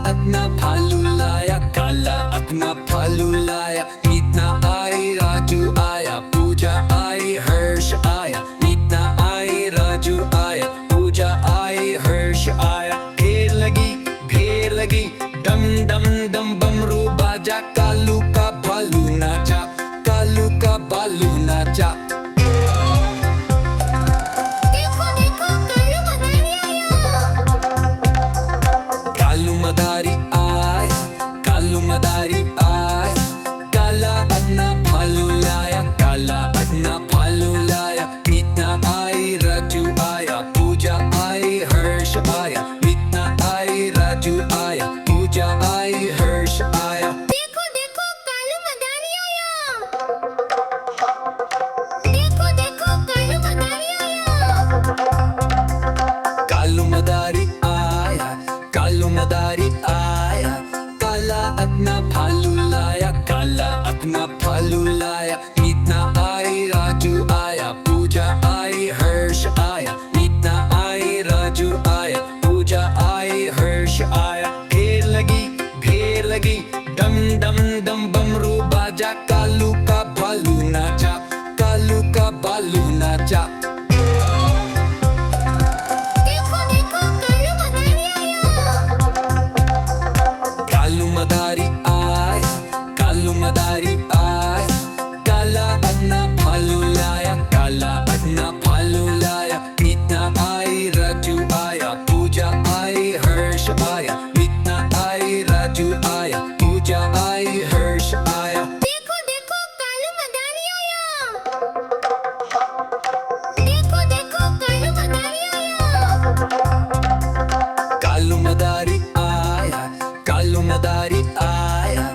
अपना भालू लाया, काला अपना भालू लाया। मीतना आई, राजू आया, पूजा आई, हर्ष आया। मीतना आई, राजू आया, पूजा आई, हर्ष आया। ढेर लगी, डम डम डम बमरू बाजा। कालू का भालू नाचा, कालू का भालू नाचा। कालू मदारी आए, कालू मदारी आए। काला अपना भालू लाया, काला अपना भालू लाया। मीतना आई, राजू आया, पूजा आई, हर्ष आया। मीतना आई, राजू आया, पूजा आई, हर्ष आया। देखो देखो कालू मदारी आया। देखो देखो कालू मदारी आया। कालू मदारी आया, कालू मदारी आया। काला अपना भालू लाया, काला अपना भालू लाया। मीतना आई, राजू आया, पूजा आई, हर्ष आया। मीतना आई, राजू आया, पूजा आई, हर्ष आया। ढेर लगी, डम डम डम बमरू बाजा। कालू का भालू नाचा, कालू का भालू नाचा। देखो देखो कालू मदारी आया। कालू मदारी आए, कालू मदारी आए। काला अपना भालू लाया, काला अपना भालू लाया। मीतना आई, राजू आया, पूजा आई, हर्ष आया। मीतना आई, राजू आया, पूजा आई, हर्ष आया। देखो देखो कालू मदारी आया। देखो देखो कालू मदारी आया। कालू मदारी आया, कालू मदारी आया।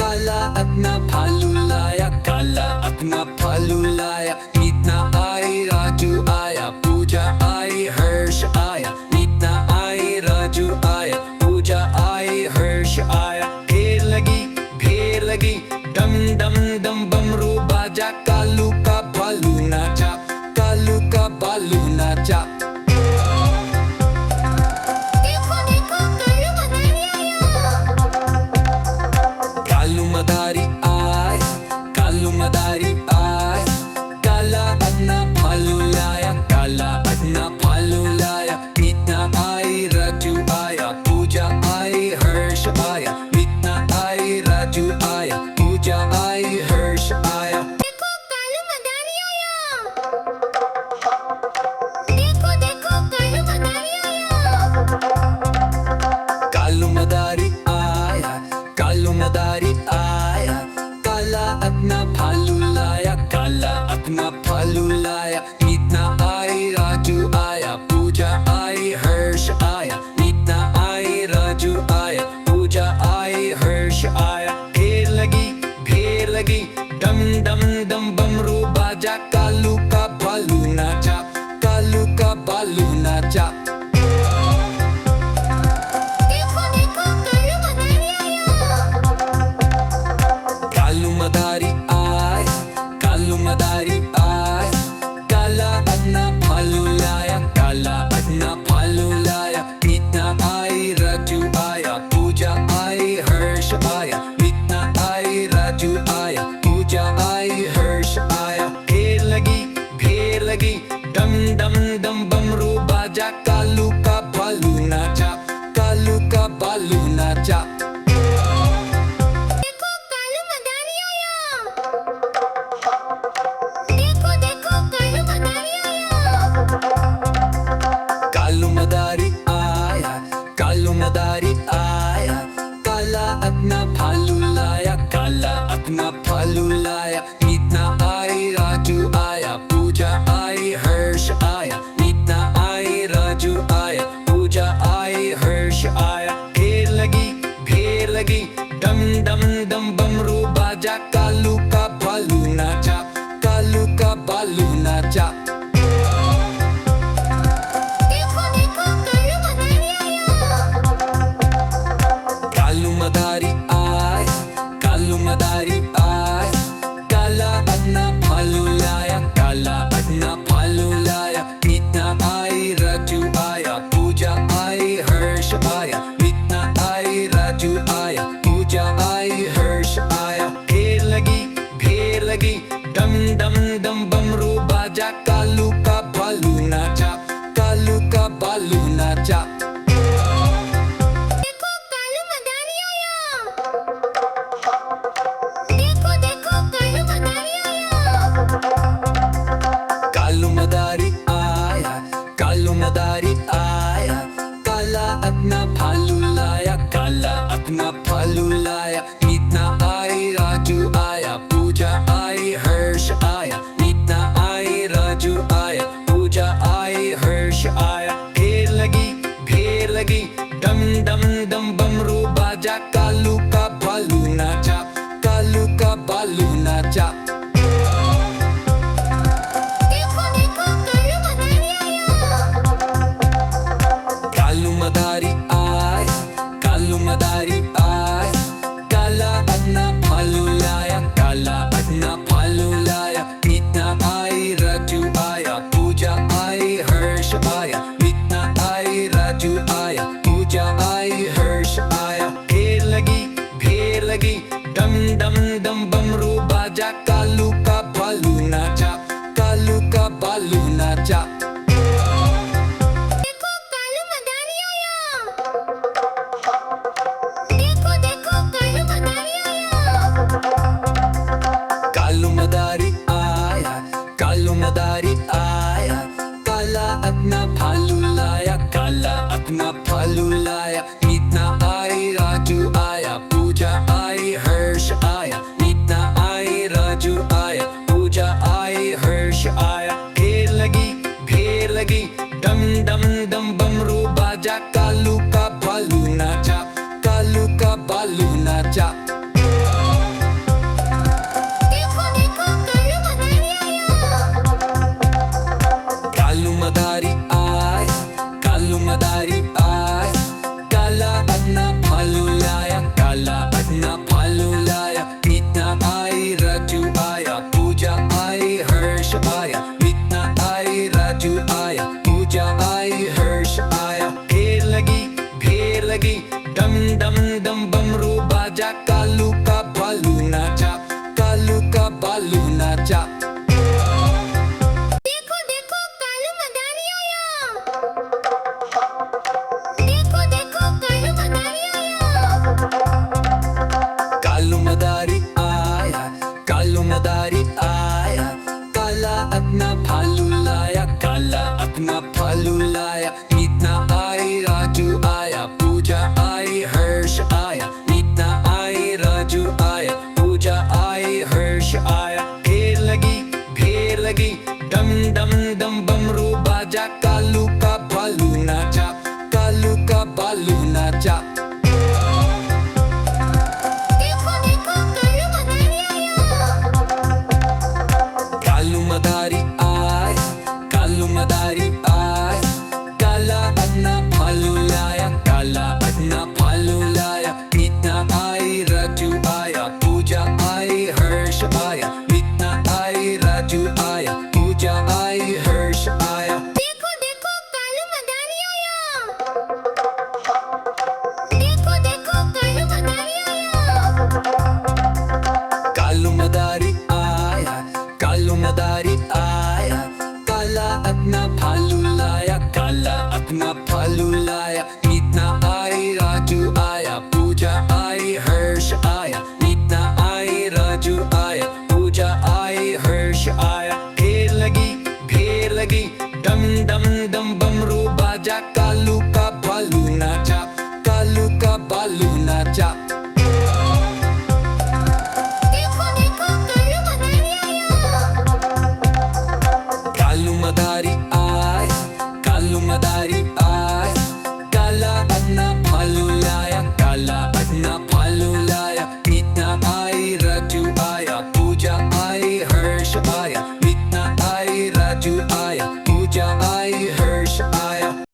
काला अपना भालू लाया, काला अपना भालू लाया। मीतना आई, राजू आया, पूजा आई, हर्ष आया। मीतना आई, राजू आया, पूजा आई, हर्ष आया। ढेर लगी, डम डम डम बमरू बाजा। कालू का भालू नाचा, कालू का भालू नाचा। देखो देखो कालू मदारी आया। कालू मदारी आए, कालू मदारी आए। काला अपना भालू लाया, काला अपना भालू लाया। मीतना आई, राजू आया, पूजा आई, हर्ष आया। मीतना आई, राजू आया, पूजा आई, हर्ष आया। देखो कालू मदारी आया। देखो देखो कालू मदारी आया। कालू मदारी आया, कालू मदारी आया। काला अपना भालू लाया, काला अपना भालू लाया। मीतना आई, राजू आया, पूजा आई, हर्ष आया। मीतना आई, राजू आया, पूजा आई, हर्ष आया। ढेर लगी, डम डम डम बमरू बाजा। कालू का भालू नाचा, कालू का भालू नाचा। देखो देखो कालू मदारी आया। कालू मदारी आए, कालू मदारी आए। काला अपना भालू लाया, काला अपना भालू लाया। मीतना आई, राजू आया, पूजा आई, हर्ष आया। मीतना आई, राजू आया, पूजा आई, हर्ष आया। ढेर लगी, डम डम डम बमरू बाजा। कालू का भालू नाचा, कालू का भालू नाचा। देखो कालू मदारी आया। देखो देखो कालू मदारी आया। कालू मदारी आया, कालू मदारी आया। काला अपना भालू लाया, काला अपना भालू लाया। मीतना आई, राजू आया, पूजा आई, हर्ष आया। मीतना आई, राजू आया, पूजा आई, हर्ष आया। ढेर लगी,